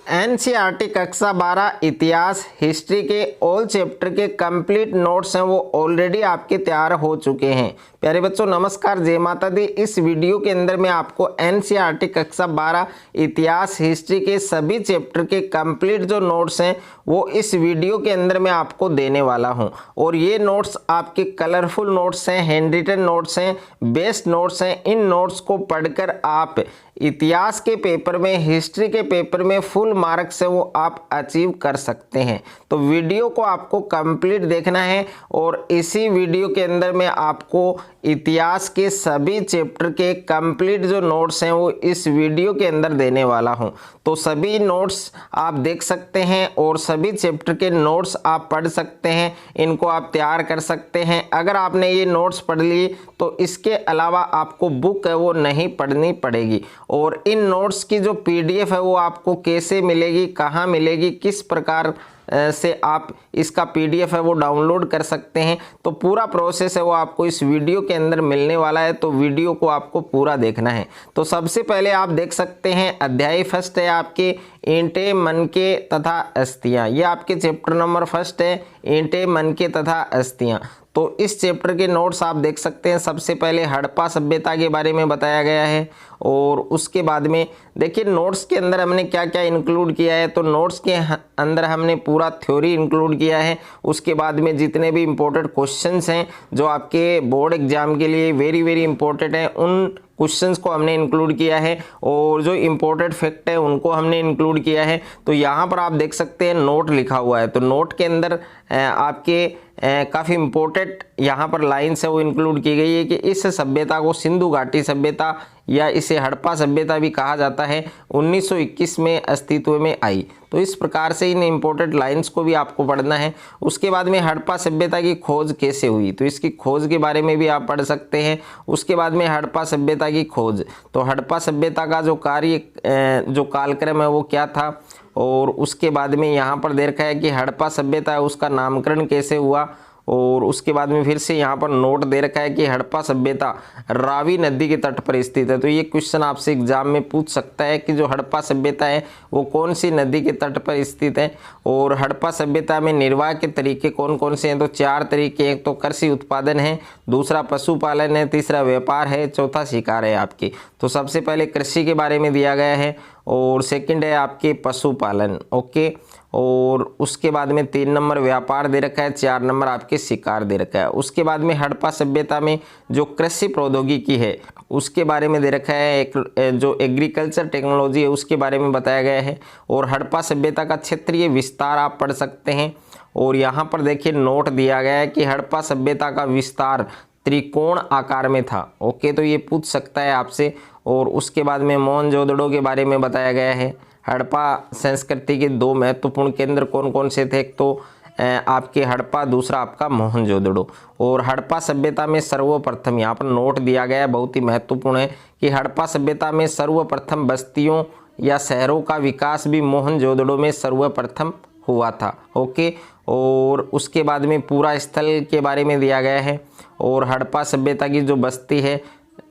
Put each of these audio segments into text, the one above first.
NCERT कक्षा 12 इतिहास history के ऑल चैप्टर के कंप्लीट नोट्स हैं वो ऑलरेडी आपके तैयार हो चुके हैं। प्यारे बच्चों नमस्कार, जय माता दी। इस वीडियो के अंदर मैं आपको एनसीईआरटी कक्षा 12 इतिहास हिस्ट्री के सभी चैप्टर के कंप्लीट जो नोट्स हैं वो इस वीडियो के अंदर मैं आपको देने वाला हूं। और ये नोट्स आपके कलरफुल नोट्स हैं, हैंड रिटन नोट्स हैं, बेस्ट नोट्स हैं। इन नोट्स को पढ़कर आप इतिहास के पेपर में, हिस्ट्री के पेपर में फुल मार्क से वो आप अचीव कर सकते हैं। तो वीडियो को आपको कंप्लीट देखना है और इसी वीडियो के अंदर मैं आपको इतिहास के सभी चैप्टर के कंप्लीट जो नोट्स हैं वो इस वीडियो के अंदर देने वाला हूं। तो सभी नोट्स आप देख सकते हैं और सभी चैप्टर के नोट्स आप पढ़ सकते हैं, इनको आप तैयार कर सकते हैं। अगर आपने ये नोट्स पढ़ लिए तो इसके अलावा आपको बुक है वो नहीं पढ़नी पड़ेगी। और इन नोट्स की जो पीडीएफ है वो आपको कैसे मिलेगी, कहाँ मिलेगी, किस प्रकार से आप इसका पीडीएफ है वो डाउनलोड कर सकते हैं, तो पूरा प्रोसेस है वो आपको इस वीडियो के अंदर मिलने वाला है। तो वीडियो को आपको पूरा देखना है। तो सबसे पहले आप देख सकते हैं अध्याय फर्स्ट है आपके ईंटें, मनके तथा अस्थियां। ये आपके चैप्टर नंबर फर्स्ट है, ईंटें, मनके तथा अस्थियां। तो इस चैप्टर के नोट्स आप देख सकते हैं। सबसे पहले हड़प्पा सभ्यता के बारे में बताया गया है और उसके बाद में देखिए नोट्स के अंदर हमने क्या क्या इंक्लूड किया है। तो नोट्स के अंदर हमने पूरा थ्योरी इंक्लूड किया है। उसके बाद में जितने भी इम्पोर्टेंट क्वेश्चंस हैं जो आपके बोर्ड एग्जाम के लिए वेरी इंपॉर्टेंट हैं, उन क्वेश्चंस को हमने इंक्लूड किया है और जो इम्पोर्टेंट फैक्ट है उनको हमने इंक्लूड किया है। तो यहाँ पर आप देख सकते हैं नोट लिखा हुआ है। तो नोट के अंदर आपके काफ़ी इम्पोर्टेंट यहाँ पर लाइन्स है वो इंक्लूड की गई है कि इस सभ्यता को सिंधु घाटी सभ्यता या इसे हड़प्पा सभ्यता भी कहा जाता है 1921 में अस्तित्व में आई। तो इस प्रकार से इन इम्पोर्टेंट लाइंस को भी आपको पढ़ना है। उसके बाद में हड़प्पा सभ्यता की खोज कैसे हुई, तो इसकी खोज के बारे में भी आप पढ़ सकते हैं। उसके बाद में हड़प्पा सभ्यता की खोज, तो हड़प्पा सभ्यता का जो कार्य जो कालक्रम है वो क्या था, और उसके बाद में यहाँ पर दे रखा है कि हड़प्पा सभ्यता है उसका नामकरण कैसे हुआ। और उसके बाद में फिर से यहाँ पर नोट दे रखा है कि हड़प्पा सभ्यता रावी नदी के तट पर स्थित है। तो ये क्वेश्चन आपसे एग्जाम में पूछ सकता है कि जो हड़प्पा सभ्यता है वो कौन सी नदी के तट पर स्थित है। और हड़प्पा सभ्यता में निर्वाह के तरीके कौन कौन से हैं, तो 4 तरीके। एक तो कृषि उत्पादन है, दूसरा पशुपालन है, तीसरा व्यापार है, चौथा शिकार है आपकी। तो सबसे पहले कृषि के बारे में दिया गया है और सेकंड है आपके पशुपालन, ओके। और उसके बाद में 3 नंबर व्यापार दे रखा है, 4 नंबर आपके शिकार दे रखा है। उसके बाद में हड़प्पा सभ्यता में जो कृषि प्रौद्योगिकी है उसके बारे में दे रखा है, एक जो एग्रीकल्चर टेक्नोलॉजी है उसके बारे में बताया गया है। और हड़प्पा सभ्यता का क्षेत्रीय विस्तार आप पढ़ सकते हैं। और यहाँ पर देखिए नोट दिया गया है कि हड़प्पा सभ्यता का विस्तार त्रिकोण आकार में था, ओके। तो ये पूछ सकता है आपसे। और उसके बाद में मोहनजोदड़ो के बारे में बताया गया है। हड़प्पा संस्कृति के 2 महत्वपूर्ण केंद्र कौन कौन से थे, एक तो आपके हड़प्पा, दूसरा आपका मोहनजोदड़ो। और हड़प्पा सभ्यता में सर्वप्रथम, यहाँ पर नोट दिया गया है बहुत ही महत्वपूर्ण है कि हड़प्पा सभ्यता में सर्वप्रथम बस्तियों या शहरों का विकास भी मोहनजोदड़ो में सर्वप्रथम हुआ था, ओके। और उसके बाद में पूरा स्थल के बारे में दिया गया है। और हड़प्पा सभ्यता की जो बस्ती है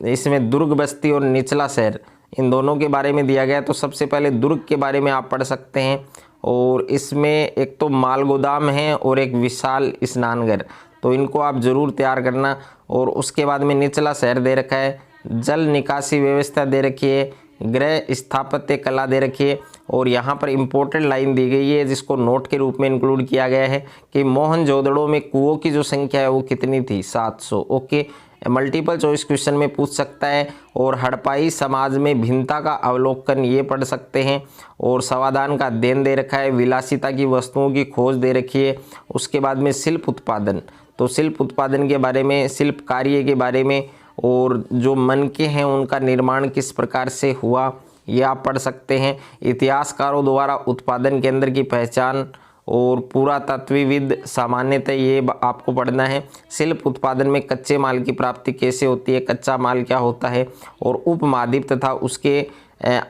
इसमें दुर्ग बस्ती और निचला शहर, इन दोनों के बारे में दिया गया है। तो सबसे पहले दुर्ग के बारे में आप पढ़ सकते हैं। और इसमें एक तो माल गोदाम है और एक विशाल स्नानघर, तो इनको आप जरूर तैयार करना। और उसके बाद में निचला शहर दे रखा है, जल निकासी व्यवस्था दे रखी है, गृह स्थापत्य कला दे रखी है। और यहाँ पर इम्पोर्टेंट लाइन दी गई है जिसको नोट के रूप में इंक्लूड किया गया है कि मोहनजोदड़ो में कुओं की जो संख्या है वो कितनी थी, 700, ओके। मल्टीपल चॉइस क्वेश्चन में पूछ सकता है। और हड़प्पाई समाज में भिन्नता का अवलोकन ये पढ़ सकते हैं। और समाधान का अध्ययन दे रखा है, विलासिता की वस्तुओं की खोज दे रखी है। उसके बाद में शिल्प उत्पादन, तो शिल्प उत्पादन के बारे में, शिल्प कार्य के बारे में, और जो मनके हैं उनका निर्माण किस प्रकार से हुआ ये आप पढ़ सकते हैं। इतिहासकारों द्वारा उत्पादन केंद्र की पहचान और पुरातत्वविद सामान्यतः ये आपको पढ़ना है। शिल्प उत्पादन में कच्चे माल की प्राप्ति कैसे होती है, कच्चा माल क्या होता है, और उपमहाद्वीप तथा उसके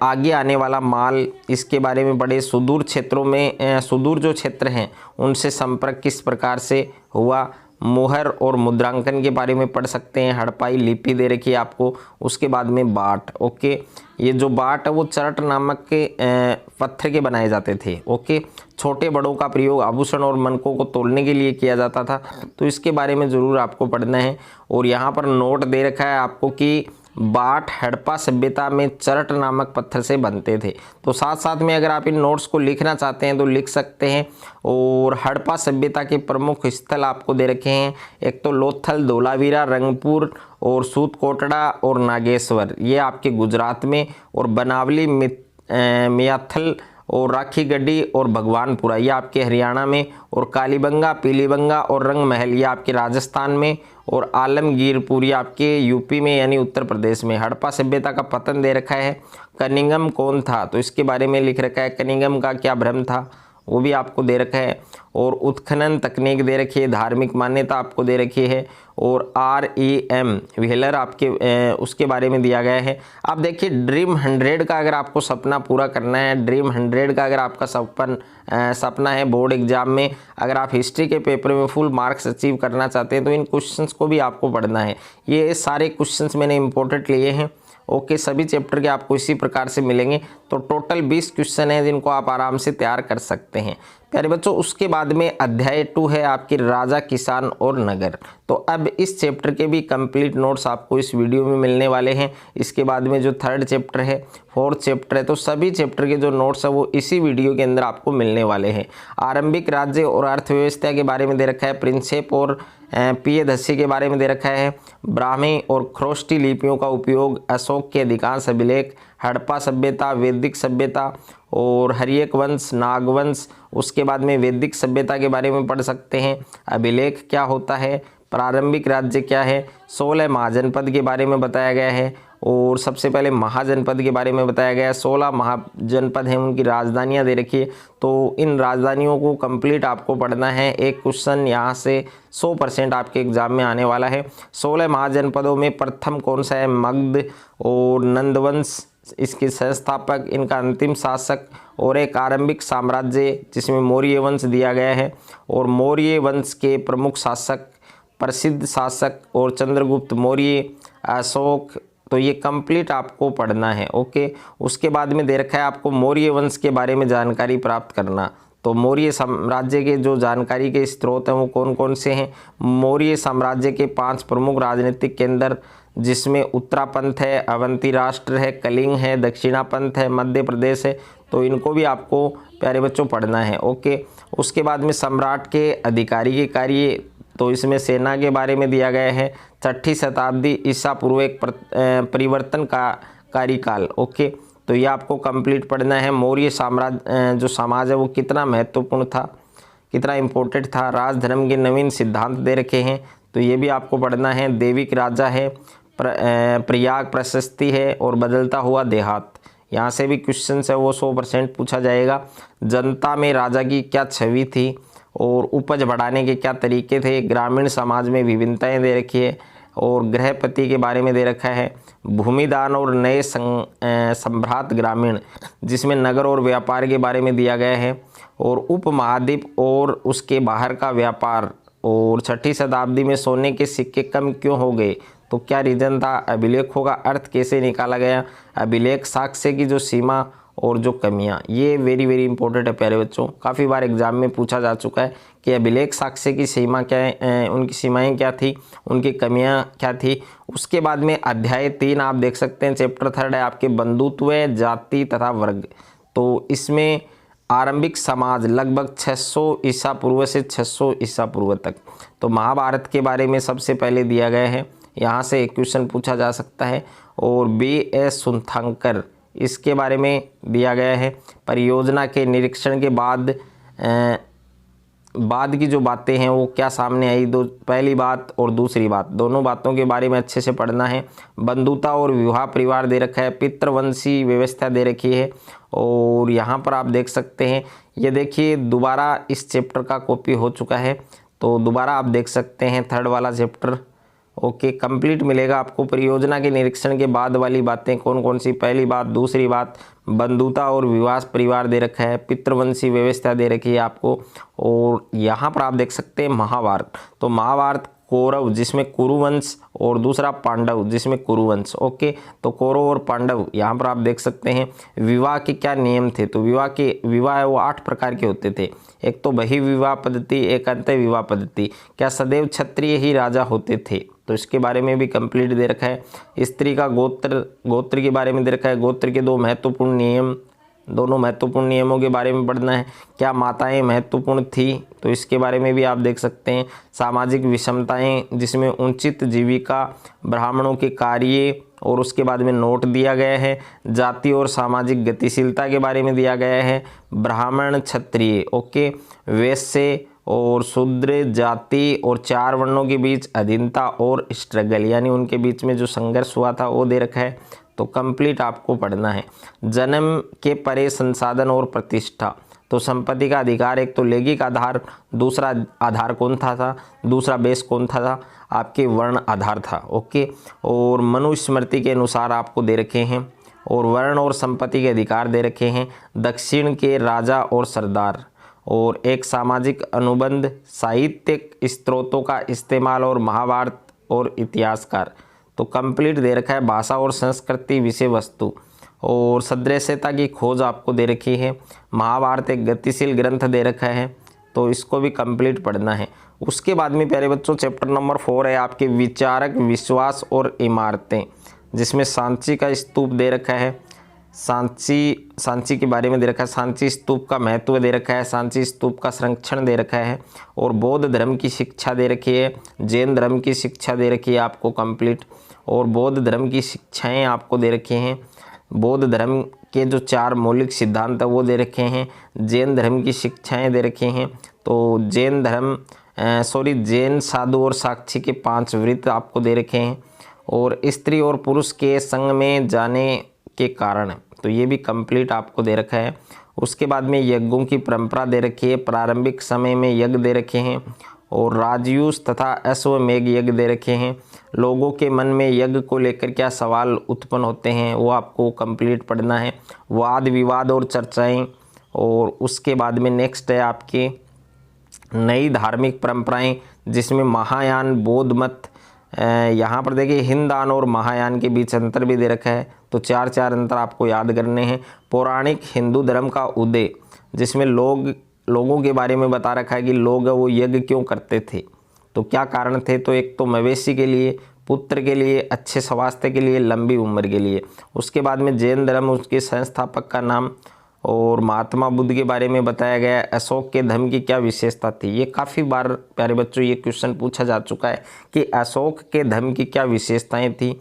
आगे आने वाला माल, इसके बारे में बड़े सुदूर क्षेत्रों में, सुदूर जो क्षेत्र हैं उनसे संपर्क किस प्रकार से हुआ। मोहर और मुद्रांकन के बारे में पढ़ सकते हैं। हड़प्पाई लिपि दे रखी है आपको। उसके बाद में बाट, ओके, ये जो बाट है वो चरट नामक के पत्थर के बनाए जाते थे। ओके, छोटे बड़ों का प्रयोग आभूषण और मनकों को तोलने के लिए किया जाता था, तो इसके बारे में ज़रूर आपको पढ़ना है। और यहाँ पर नोट दे रखा है आपको कि बाट हड़प्पा सभ्यता में चरट नामक पत्थर से बनते थे। तो साथ साथ में अगर आप इन नोट्स को लिखना चाहते हैं तो लिख सकते हैं। और हड़प्पा सभ्यता के प्रमुख स्थल आपको दे रखे हैं, एक तो लोथल, धोलावीरा, रंगपुर और सूतकोटड़ा और नागेश्वर, ये आपके गुजरात में, और बनावली, मियाथल और राखी गड्डी और भगवानपुरा, ये आपके हरियाणा में, और कालीबंगा, पीलीबंगा और रंग महल, ये आपके राजस्थान में, और आलमगीरपुर, ये आपके यूपी में यानी उत्तर प्रदेश में। हड़प्पा सभ्यता का पतन दे रखा है। कनिंगम कौन था, तो इसके बारे में लिख रखा है। कनिंगम का क्या भ्रम था वो भी आपको दे रखा है। और उत्खनन तकनीक दे रखी है। धार्मिक मान्यता आपको दे रखी है। और REM व्हीलर आपके उसके बारे में दिया गया है। आप देखिए ड्रीम 100 का अगर आपको सपना पूरा करना है, ड्रीम 100 का अगर आपका सपना है बोर्ड एग्जाम में, अगर आप हिस्ट्री के पेपर में फुल मार्क्स अचीव करना चाहते हैं तो इन क्वेश्चंस को भी आपको पढ़ना है। ये सारे क्वेश्चंस मैंने इंपॉर्टेंट लिए हैं। ओके, सभी चैप्टर के आपको इसी प्रकार से मिलेंगे। तो टोटल 20 क्वेश्चन हैं जिनको आप आराम से तैयार कर सकते हैं प्यारे बच्चों। उसके बाद में अध्याय 2 है आपकी राजा, किसान और नगर। तो अब इस चैप्टर के भी कंप्लीट नोट्स आपको इस वीडियो में मिलने वाले हैं। इसके बाद में जो 3rd चैप्टर है, 4th चैप्टर है, तो सभी चैप्टर के जो नोट्स है वो इसी वीडियो के अंदर आपको मिलने वाले हैं। आरंभिक राज्य और अर्थव्यवस्था के बारे में दे रखा है। प्रिंसेप और पियदस्सी के बारे में दे रखा है। ब्राह्मी और ख्रोष्टी लिपियों का उपयोग, अशोक के अधिकांश अभिलेख, हड़प्पा सभ्यता, वैदिक सभ्यता और हर्यक वंश, नागवंश। उसके बाद में वैदिक सभ्यता के बारे में पढ़ सकते हैं। अभिलेख क्या होता है, प्रारंभिक राज्य क्या है, 16 महाजनपद के बारे में बताया गया है। और सबसे पहले महाजनपद के बारे में बताया गया है। 16 महाजनपद हैं, उनकी राजधानियां दे रखी है। तो इन राजधानियों को कंप्लीट आपको पढ़ना है। एक क्वेश्चन यहाँ से 100% आपके एग्जाम में आने वाला है। 16 महाजनपदों में प्रथम कौन सा है, मगध और नंदवंश, इसके संस्थापक, इनका अंतिम शासक, और एक आरंभिक साम्राज्य जिसमें मौर्य वंश दिया गया है। और मौर्य वंश के प्रमुख शासक, प्रसिद्ध शासक और चंद्रगुप्त मौर्य, अशोक। तो ये कंप्लीट आपको पढ़ना है। ओके, उसके बाद में दे रखा है आपको मौर्य वंश के बारे में जानकारी प्राप्त करना। तो मौर्य साम्राज्य के जो जानकारी के स्रोत हैं वो कौन कौन से हैं। मौर्य साम्राज्य के 5 प्रमुख राजनीतिक केंद्र, जिसमें उत्तरापंथ है, अवंती राष्ट्र है, कलिंग है, दक्षिणापंथ है, मध्य प्रदेश है। तो इनको भी आपको प्यारे बच्चों पढ़ना है। ओके, उसके बाद में सम्राट के अधिकारी के कार्य, तो इसमें सेना के बारे में दिया गया है। 6ठी शताब्दी ईसा पूर्व एक परिवर्तन का कार्यकाल। ओके, तो ये आपको कंप्लीट पढ़ना है। मौर्य साम्राज्य जो समाज है वो कितना महत्वपूर्ण था, कितना इम्पोर्टेंट था। राजधर्म के नवीन सिद्धांत दे रखे हैं, तो ये भी आपको पढ़ना है। दैविक राजा है, प्रयाग प्रशस्ति है और बदलता हुआ देहात, यहाँ से भी क्वेश्चन है वो 100% पूछा जाएगा। जनता में राजा की क्या छवि थी और उपज बढ़ाने के क्या तरीके थे। ग्रामीण समाज में विभिन्नताएं दे रखी है। और गृहपति के बारे में दे रखा है। भूमिदान और नए संभ्रात ग्रामीण, जिसमें नगर और व्यापार के बारे में दिया गया है। और उपमहाद्वीप और उसके बाहर का व्यापार। और 6ठी शताब्दी में सोने के सिक्के कम क्यों हो गए, तो क्या रीज़न था। अभिलेखों का अर्थ कैसे निकाला गया। अभिलेख साक्ष्य की जो सीमा और जो कमियां, ये वेरी इंपॉर्टेंट है प्यारे बच्चों। काफ़ी बार एग्जाम में पूछा जा चुका है कि अभिलेख साक्ष्य की सीमा क्या है, उनकी सीमाएं क्या थी, उनकी कमियां क्या थी। उसके बाद में अध्याय 3 आप देख सकते हैं, चैप्टर 3 है आपके बंधुत्व, जाति तथा वर्ग। तो इसमें आरंभिक समाज लगभग 600 ईसा पूर्व से 600 ईसा पूर्व तक। तो महाभारत के बारे में सबसे पहले दिया गया है, यहाँ से एक क्वेश्चन पूछा जा सकता है। और B.S. सुनथांकर, इसके बारे में दिया गया है। परियोजना के निरीक्षण के बाद की जो बातें हैं वो क्या सामने आई, पहली बात और दूसरी बात, दोनों बातों के बारे में अच्छे से पढ़ना है। बंधुता और विवाह परिवार दे रखा है। पितृवंशी व्यवस्था दे रखी है। और यहाँ पर आप देख सकते हैं, ये देखिए दोबारा इस चैप्टर का कॉपी हो चुका है, तो दोबारा आप देख सकते हैं 3rd वाला चैप्टर। ओके, कंप्लीट मिलेगा आपको। परियोजना के निरीक्षण के बाद वाली बातें कौन कौन सी, पहली बात, दूसरी बात, बंधुता और विवाह परिवार दे रखा है, पितृवंशी व्यवस्था दे रखी है आपको। और यहाँ पर आप देख सकते हैं महाभारत, तो महाभारत कौरव जिसमें कुरुवंश और दूसरा पांडव जिसमें कुरुवंश। ओके, तो कौरव और पांडव यहाँ पर आप देख सकते हैं। विवाह के क्या नियम थे, तो विवाह है वो 8 प्रकार के होते थे। एक तो बहिर्विवाह पद्धति, एक अंतः विवाह पद्धति। क्या सदैव क्षत्रिय ही राजा होते थे, तो इसके बारे में भी कंप्लीट दे रखा है। स्त्री का गोत्र के बारे में दे रखा है। गोत्र के दोनों महत्वपूर्ण नियमों के बारे में पढ़ना है। क्या माताएं महत्वपूर्ण थी, तो इसके बारे में भी आप देख सकते हैं। सामाजिक विषमताएं जिसमें उचित जीविका, ब्राह्मणों के कार्य, और उसके बाद में नोट दिया गया है। जाति और सामाजिक गतिशीलता के बारे में दिया गया है। ब्राह्मण, क्षत्रिय, ओके, वैश्य और शूद्र जाति और 4 वर्णों के बीच अधीनता और स्ट्रगल, यानी उनके बीच में जो संघर्ष हुआ था वो दे रखा है। तो कंप्लीट आपको पढ़ना है। जन्म के परे संसाधन और प्रतिष्ठा, तो संपत्ति का अधिकार, एक तो लैंगिक आधार, दूसरा आधार कौन था, दूसरा बेस कौन था, आपके वर्ण आधार था। ओके, और मनुस्मृति के अनुसार आपको दे रखे हैं। और वर्ण और संपत्ति के अधिकार दे रखे हैं। दक्षिण के राजा और सरदार, और एक सामाजिक अनुबंध, साहित्यिक स्रोतों का इस्तेमाल, और महाभारत और इतिहासकार। तो कंप्लीट दे रखा है। भाषा और संस्कृति विषय वस्तु, और सदृश्यता की खोज आपको दे रखी है। महाभारत एक गतिशील ग्रंथ दे रखा है, तो इसको भी कंप्लीट पढ़ना है। उसके बाद में प्यारे बच्चों चैप्टर नंबर 4 है आपके विचारक, विश्वास और इमारतें, जिसमें सांची का स्तूप दे रखा है। सांची के बारे में दे रखा है। सांची स्तूप का महत्व दे रखा है। सांची स्तूप का संरक्षण दे रखा है। और बौद्ध धर्म की शिक्षा दे रखी है। जैन धर्म की शिक्षा दे रखी है आपको कंप्लीट, और बौद्ध धर्म की शिक्षाएं आपको दे रखी हैं। बौद्ध धर्म के जो 4 मौलिक सिद्धांत है वो दे रखे हैं। जैन धर्म की शिक्षाएं दे रखी हैं। तो जैन साधु और साक्षी के 5 व्रत आपको दे रखे हैं। और स्त्री और पुरुष के संग में जाने के कारण, तो ये भी कंप्लीट आपको दे रखा है। उसके बाद में यज्ञों की परंपरा दे रखी है। प्रारंभिक समय में यज्ञ दे रखे हैं। और राजयूष तथा अश्वमेघ यज्ञ दे रखे हैं। लोगों के मन में यज्ञ को लेकर क्या सवाल उत्पन्न होते हैं वो आपको कंप्लीट पढ़ना है। वाद विवाद और चर्चाएं। और उसके बाद में नेक्स्ट है आपके नई धार्मिक परंपराएं, जिसमें महायान, बौद्ध मत। यहाँ पर देखिए हिंदान और महायान के बीच अंतर भी दे रखा है, तो 4 अंतर आपको याद करने हैं। पौराणिक हिंदू धर्म का उदय, जिसमें लोगों के बारे में बता रखा है कि लोग वो यज्ञ क्यों करते थे, तो क्या कारण थे। तो एक तो मवेशी के लिए, पुत्र के लिए, अच्छे स्वास्थ्य के लिए, लंबी उम्र के लिए। उसके बाद में जैन धर्म, उसके संस्थापक का नाम, और महात्मा बुद्ध के बारे में बताया गया है। अशोक के धर्म की क्या विशेषता थी, ये काफ़ी बार प्यारे बच्चों ये क्वेश्चन पूछा जा चुका है कि अशोक के धर्म की क्या विशेषताएं थी।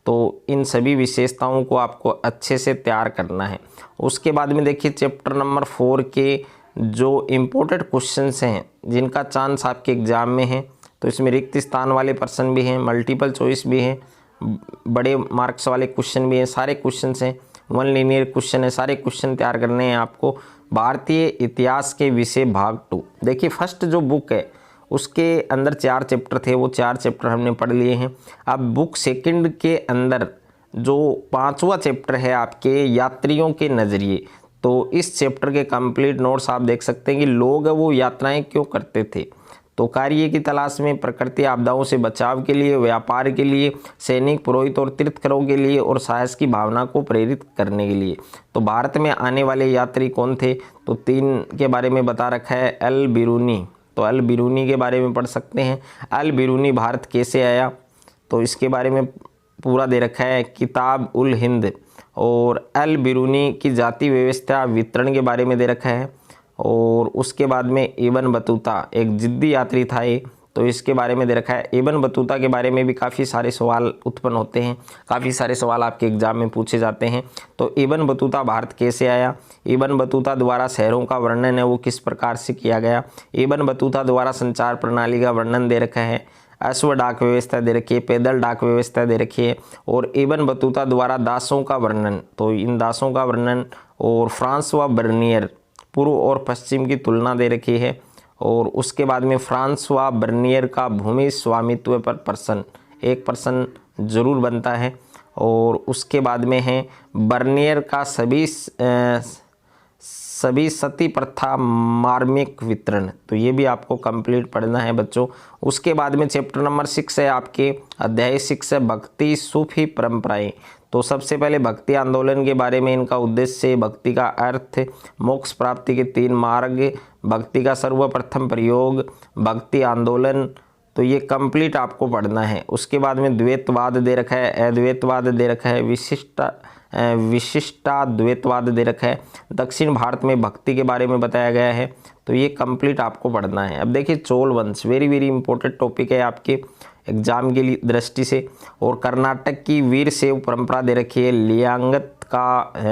तो इन सभी विशेषताओं को आपको अच्छे से तैयार करना है। उसके बाद में देखिए चैप्टर नंबर 4 के जो इम्पोर्टेंट क्वेश्चंस हैं, जिनका चांस आपके एग्जाम में है, तो इसमें रिक्त स्थान वाले प्रश्न भी हैं, मल्टीपल चॉइस भी हैं, बड़े मार्क्स वाले क्वेश्चन भी हैं, सारे क्वेश्चंस हैं, 1 लीनियर क्वेश्चन है, सारे क्वेश्चन तैयार करने हैं आपको। भारतीय इतिहास के विषय भाग 2, देखिए फर्स्ट जो बुक है उसके अंदर 4 चैप्टर थे, वो 4 चैप्टर हमने पढ़ लिए हैं। अब बुक सेकंड के अंदर जो 5वां चैप्टर है आपके यात्रियों के नज़रिए, तो इस चैप्टर के कंप्लीट नोट्स आप देख सकते हैं कि लोग वो यात्राएं क्यों करते थे। तो कार्य की तलाश में, प्रकृति आपदाओं से बचाव के लिए, व्यापार के लिए, सैनिक, पुरोहित और तीर्थंकरों के लिए, और साहस की भावना को प्रेरित करने के लिए। तो भारत में आने वाले यात्री कौन थे, तो 3 के बारे में बता रखा है। अल बिरूनी, तो अल बिरूनी के बारे में पढ़ सकते हैं। अल बिरूनी भारत कैसे आया, तो इसके बारे में पूरा दे रखा है किताब उल हिंद। और अल बिरूनी की जाति व्यवस्था वितरण के बारे में दे रखा है। और उसके बाद में इब्न बतूता एक जिद्दी यात्री था ये, तो इसके बारे में दे रखा है। इब्न बतूता के बारे में भी काफ़ी सारे सवाल उत्पन्न होते हैं, काफ़ी सारे सवाल आपके एग्जाम में पूछे जाते हैं। तो इब्न बतूता भारत कैसे आया, इब्न बतूता द्वारा शहरों का वर्णन है वो किस प्रकार से किया गया, इब्न बतूता द्वारा संचार प्रणाली का वर्णन दे रखा है, अश्व डाक व्यवस्था दे रखी है, पैदल डाक व्यवस्था दे रखी है, और इब्न बतूता द्वारा दासों का वर्णन, तो इन दासों का वर्णन, और फ्रांसवा बर्नियर पूर्व और पश्चिम की तुलना दे रखी है। और उसके बाद में फ्रांसवा बर्नियर का भूमि स्वामित्व पर प्रश्न, एक प्रश्न जरूर बनता है। और उसके बाद में है बर्नियर का सभी सती प्रथा मार्मिक वितरण, तो ये भी आपको कंप्लीट पढ़ना है बच्चों। उसके बाद में चैप्टर नंबर 6 है आपके, अध्याय 6 है भक्ति सूफी परंपराएं। तो सबसे पहले भक्ति आंदोलन के बारे में, इनका उद्देश्य, भक्ति का अर्थ, मोक्ष प्राप्ति के 3 मार्ग, भक्ति का सर्वप्रथम प्रयोग, भक्ति आंदोलन, तो ये कंप्लीट आपको पढ़ना है। उसके बाद में द्वैतवाद दे रखा है, अद्वैतवाद दे रखा है, विशिष्टाद्वैतवाद दे रखा है, दक्षिण भारत में भक्ति के बारे में बताया गया है, तो ये कंप्लीट आपको पढ़ना है। अब देखिए चोल वंश, वेरी वेरी इंपॉर्टेंट टॉपिक है आपके एग्जाम की दृष्टि से। और कर्नाटक की वीर शैव परंपरा दे रखी है,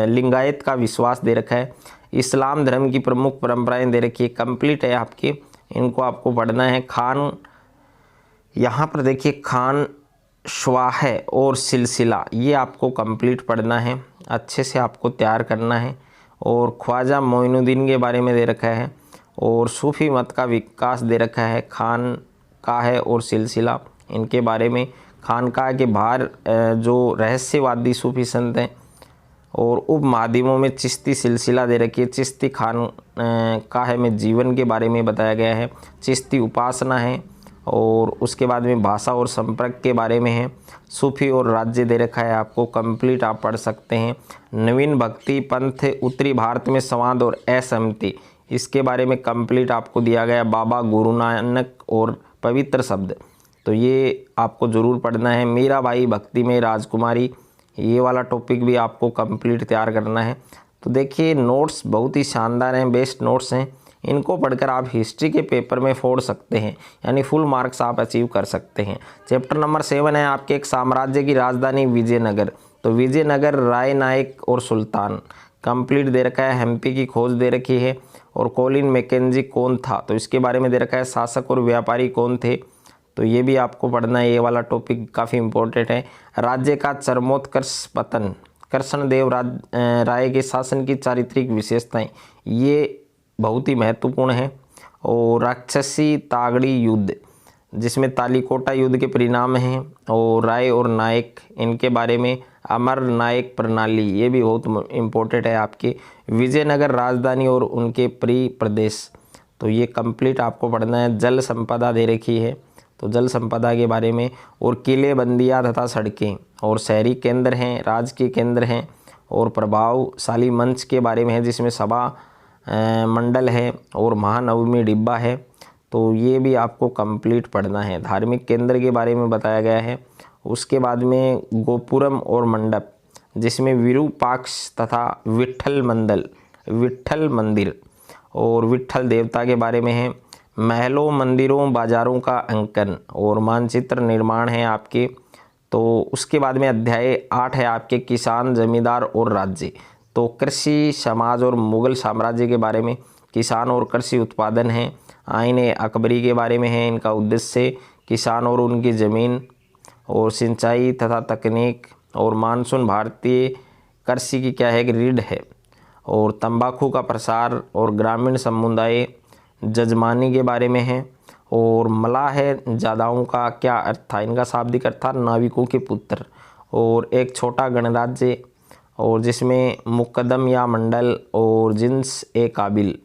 लिंगायत का विश्वास दे रखा है, इस्लाम धर्म की प्रमुख परंपराएं दे रखी है, कंप्लीट है आपके, इनको आपको पढ़ना है। खान, यहाँ पर देखिए खान श्वाह और सिलसिला, ये आपको कंप्लीट पढ़ना है, अच्छे से आपको तैयार करना है। और ख्वाजा मोइनुद्दीन के बारे में दे रखा है, और सूफी मत का विकास दे रखा है, खान का है और सिलसिला, इनके बारे में। खानकाह के बाहर जो रहस्यवादी सूफी संत हैं, और उपमहाद्वीपों में चिश्ती सिलसिला दे रखी है, चिश्ती खानकाह में जीवन के बारे में बताया गया है, चिश्ती उपासना है। और उसके बाद में भाषा और संपर्क के बारे में है, सूफी और राज्य दे रखा है आपको, कंप्लीट आप पढ़ सकते हैं। नवीन भक्ति पंथ उत्तरी भारत में संवाद और असहमति, इसके बारे में कंप्लीट आपको दिया गया, बाबा गुरु नानक और पवित्र शब्द, तो ये आपको ज़रूर पढ़ना है। मीराबाई भक्ति में राजकुमारी, ये वाला टॉपिक भी आपको कंप्लीट तैयार करना है। तो देखिए नोट्स बहुत ही शानदार हैं, बेस्ट नोट्स हैं, इनको पढ़कर आप हिस्ट्री के पेपर में फोड़ सकते हैं, यानी फुल मार्क्स आप अचीव कर सकते हैं। चैप्टर नंबर 7 है आपके, एक साम्राज्य की राजधानी विजयनगर, तो विजयनगर, राय नायक और सुल्तान, कंप्लीट दे रखा है। हम्पी की खोज दे रखी है। और कॉलिन मैकेंजी कौन था, तो इसके बारे में दे रखा है। शासक और व्यापारी कौन थे, तो ये भी आपको पढ़ना है, ये वाला टॉपिक काफ़ी इंपॉर्टेंट है। राज्य का चरमोत्कर्ष पतन, कृष्णदेव राय के शासन की चारित्रिक विशेषताएं, ये बहुत ही महत्वपूर्ण है। और राक्षसी तागड़ी युद्ध, जिसमें तालीकोटा युद्ध के परिणाम हैं, और राय और नायक, इनके बारे में। अमर नायक प्रणाली, ये भी बहुत इम्पोर्टेंट है आपके। विजयनगर राजधानी और उनके प्रदेश, तो ये कंप्लीट आपको पढ़ना है। जल संपदा दे रखी है, तो जल संपदा के बारे में। और किले, बंदियाँ तथा सड़कें, और शहरी केंद्र हैं, राजकीय केंद्र हैं, और प्रभावशाली मंच के बारे में है, जिसमें सभा मंडल है और महानवमी डिब्बा है, तो ये भी आपको कंप्लीट पढ़ना है। धार्मिक केंद्र के बारे में बताया गया है। उसके बाद में गोपुरम और मंडप, जिसमें विरूपाक्ष तथा विट्ठल मंदिर और विट्ठल देवता के बारे में है। महलों, मंदिरों, बाजारों का अंकन और मानचित्र निर्माण है आपके। तो उसके बाद में अध्याय 8 है आपके, किसान, जमींदार और राज्य, तो कृषि समाज और मुगल साम्राज्य के बारे में। किसान और कृषि उत्पादन है। आईन अकबरी के बारे में है, इनका उद्देश्य किसान और उनकी ज़मीन और सिंचाई तथा तकनीक। और मानसून भारतीय कृषि की क्या है, रीढ़ है। और तंबाकू का प्रसार और ग्रामीण समुदाय जजमानी के बारे में है। और मलाह जादाओं का क्या अर्थ था, इनका शाब्दिक अर्थ था नाविकों के पुत्र। और एक छोटा गणराज्य, और जिसमें मुकदम या मंडल और जिन्स ए काबिल।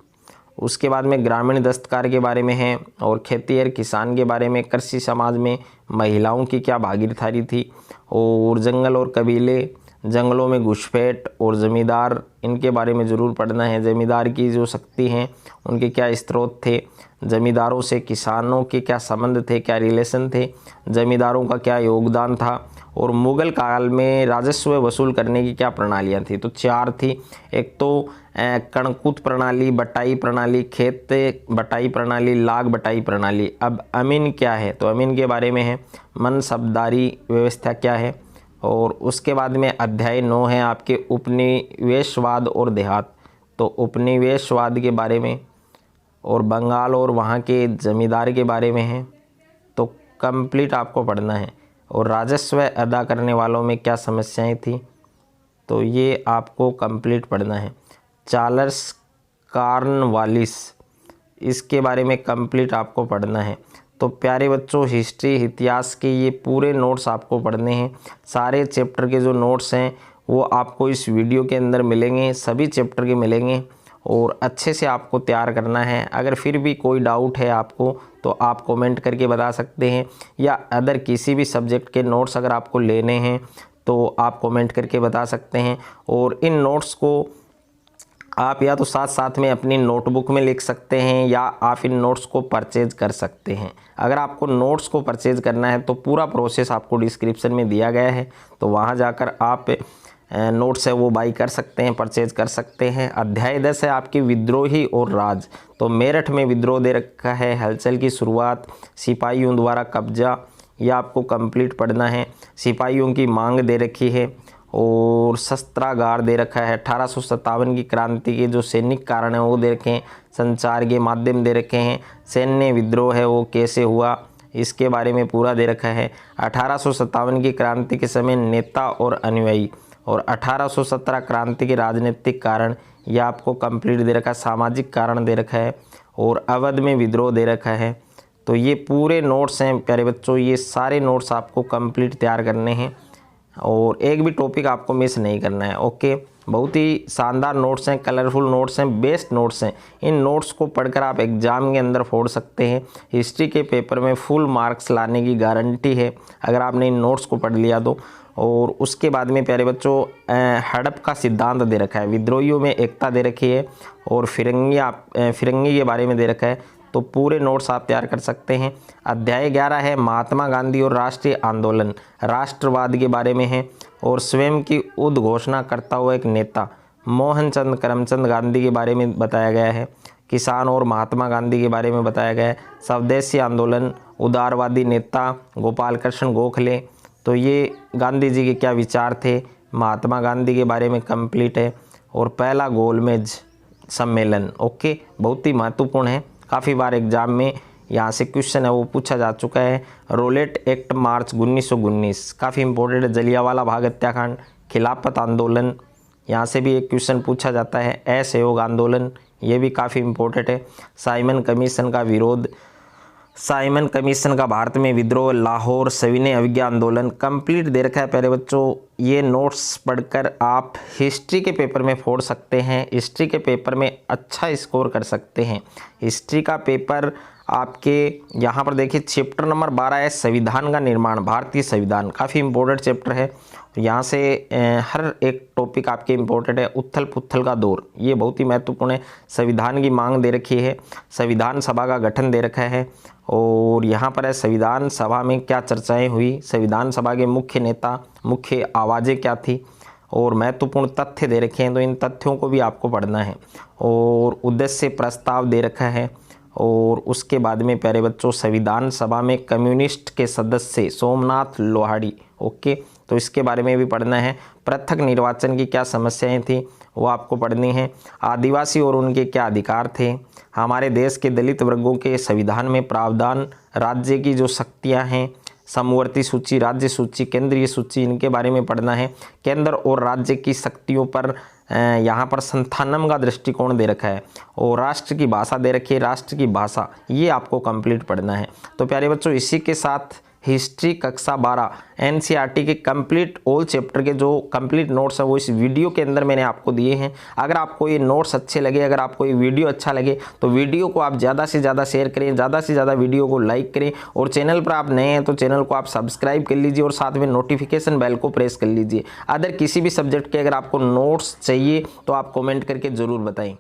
उसके बाद में ग्रामीण दस्तकार के बारे में है। और खेती और किसान के बारे में। कृषि समाज में महिलाओं की क्या भागीदारी थी। और जंगल और कबीले, जंगलों में घुसपैठ और ज़मींदार, इनके बारे में ज़रूर पढ़ना है। ज़मींदार की जो शक्ति हैं, उनके क्या स्रोत थे, ज़मींदारों से किसानों के क्या संबंध थे, क्या रिलेशन थे, ज़मींदारों का क्या योगदान था। और मुग़ल काल में राजस्व वसूल करने की क्या प्रणालियाँ थी, तो 4 थी। एक तो कणकुत प्रणाली, बटाई प्रणाली, खेत बटाई प्रणाली, लाग बटाई प्रणाली। अब अमीन क्या है, तो अमीन के बारे में है। मनसबदारी व्यवस्था क्या है। और उसके बाद में अध्याय 9 है आपके, उपनिवेशवाद और देहात, तो उपनिवेशवाद के बारे में। और बंगाल और वहाँ के जमींदार के बारे में है, तो कंप्लीट आपको पढ़ना है। और राजस्व अदा करने वालों में क्या समस्याएं थी, तो ये आपको कंप्लीट पढ़ना है। चार्ल्स कॉर्नवालिस, इसके बारे में कंप्लीट आपको पढ़ना है। तो प्यारे बच्चों हिस्ट्री इतिहास के ये पूरे नोट्स आपको पढ़ने हैं। सारे चैप्टर के जो नोट्स हैं वो आपको इस वीडियो के अंदर मिलेंगे, सभी चैप्टर के मिलेंगे और अच्छे से आपको तैयार करना है। अगर फिर भी कोई डाउट है आपको तो आप कमेंट करके बता सकते हैं, या अदर किसी भी सब्जेक्ट के नोट्स अगर आपको लेने हैं तो आप कमेंट करके बता सकते हैं। और इन नोट्स को आप या तो साथ साथ में अपनी नोटबुक में लिख सकते हैं या आप इन नोट्स को परचेज कर सकते हैं। अगर आपको नोट्स को परचेज करना है तो पूरा प्रोसेस आपको डिस्क्रिप्शन में दिया गया है, तो वहां जाकर आप नोट्स है वो बाई कर सकते हैं, परचेज कर सकते हैं। अध्याय 10 है आपकी विद्रोही और राज। तो मेरठ में विद्रोह दे रखा है, हलचल की शुरुआत, सिपाहियों द्वारा कब्जा, यह आपको कंप्लीट पढ़ना है। सिपाहियों की मांग दे रखी है और शस्त्रागार दे रखा है। 1857 की क्रांति के जो सैनिक कारण है वो दे रखे हैं। संचार के माध्यम दे रखे हैं। सैन्य विद्रोह है वो कैसे हुआ इसके बारे में पूरा दे रखा है। 1857 की क्रांति के समय नेता और अनुयायी, और 1817 क्रांति के राजनीतिक कारण, यह आपको कंप्लीट दे रखा है। सामाजिक कारण दे रखा है और अवध में विद्रोह दे रखा है। तो ये पूरे नोट्स हैं प्यारे बच्चों, ये सारे नोट्स आपको कंप्लीट तैयार करने हैं और एक भी टॉपिक आपको मिस नहीं करना है। ओके, बहुत ही शानदार नोट्स हैं, कलरफुल नोट्स हैं, बेस्ट नोट्स हैं। इन नोट्स को पढ़कर आप एग्ज़ाम के अंदर फोड़ सकते हैं। हिस्ट्री के पेपर में फुल मार्क्स लाने की गारंटी है अगर आपने इन नोट्स को पढ़ लिया तो। और उसके बाद में प्यारे बच्चों हड़प का सिद्धांत दे रखा है, विद्रोहियों में एकता दे रखी है और फिरंगी के बारे में दे रखा है। तो पूरे नोट्स आप तैयार कर सकते हैं। अध्याय 11 है महात्मा गांधी और राष्ट्रीय आंदोलन, राष्ट्रवाद के बारे में है और स्वयं की उद्घोषणा करता हुआ एक नेता मोहनचंद करमचंद गांधी के बारे में बताया गया है। किसान और महात्मा गांधी के बारे में बताया गया है। स्वदेशी आंदोलन, उदारवादी नेता गोपाल कृष्ण गोखले, तो ये गांधी जी के क्या विचार थे, महात्मा गांधी के बारे में कंप्लीट है। और पहला गोलमेज सम्मेलन, ओके, बहुत ही महत्वपूर्ण है, काफ़ी बार एग्जाम में यहाँ से क्वेश्चन है वो पूछा जा चुका है। रोलेट एक्ट मार्च 1919 काफ़ी इंपॉर्टेंट है। जलियांवाला बाग हत्याकांड, खिलाफत आंदोलन, यहाँ से भी एक क्वेश्चन पूछा जाता है। असहयोग आंदोलन, ये भी काफ़ी इंपॉर्टेंट है। साइमन कमीशन का विरोध, साइमन कमीशन का भारत में विद्रोह, लाहौर सविनय अवज्ञा आंदोलन, कंप्लीट दे रखा है प्यारे बच्चों। ये नोट्स पढ़कर आप हिस्ट्री के पेपर में फोड़ सकते हैं, हिस्ट्री के पेपर में अच्छा स्कोर कर सकते हैं। हिस्ट्री का पेपर आपके यहाँ पर देखिए चैप्टर नंबर 12 है संविधान का निर्माण, भारतीय संविधान, काफ़ी इंपॉर्टेंट चैप्टर है। यहाँ से हर एक टॉपिक आपके इंपॉर्टेंट है। उथल पुथल का दौर, ये बहुत ही महत्वपूर्ण है। संविधान की मांग दे रखी है, संविधान सभा का गठन दे रखा है और यहाँ पर है संविधान सभा में क्या चर्चाएं हुई, संविधान सभा के मुख्य नेता, मुख्य आवाज़ें क्या थी और महत्वपूर्ण तथ्य दे रखे हैं, तो इन तथ्यों को भी आपको पढ़ना है। और उद्देश्य प्रस्ताव दे रखा है और उसके बाद में प्यारे बच्चों संविधान सभा में कम्युनिस्ट के सदस्य सोमनाथ लोहाड़ी, ओके, तो इसके बारे में भी पढ़ना है। पृथक निर्वाचन की क्या समस्याएं थी वो आपको पढ़नी है। आदिवासी और उनके क्या अधिकार थे, हमारे देश के दलित वर्गों के संविधान में प्रावधान, राज्य की जो शक्तियां हैं, समवर्ती सूची, राज्य सूची, केंद्रीय सूची, इनके बारे में पढ़ना है। केंद्र और राज्य की शक्तियों पर यहाँ पर संथानम का दृष्टिकोण दे रखा है और राष्ट्र की भाषा दे रखी है, राष्ट्र की भाषा, ये आपको कंप्लीट पढ़ना है। तो प्यारे बच्चों इसी के साथ हिस्ट्री कक्षा 12 एनसीईआरटी के कंप्लीट ऑल चैप्टर के जो कंप्लीट नोट्स हैं वो इस वीडियो के अंदर मैंने आपको दिए हैं। अगर आपको ये नोट्स अच्छे लगे, अगर आपको ये वीडियो अच्छा लगे तो वीडियो को आप ज़्यादा से ज़्यादा शेयर करें, ज़्यादा से ज़्यादा वीडियो को लाइक करें और चैनल पर आप नए हैं तो चैनल को आप सब्सक्राइब कर लीजिए और साथ में नोटिफिकेशन बेल को प्रेस कर लीजिए। अदर किसी भी सब्जेक्ट के अगर आपको नोट्स चाहिए तो आप कॉमेंट करके ज़रूर बताएँ।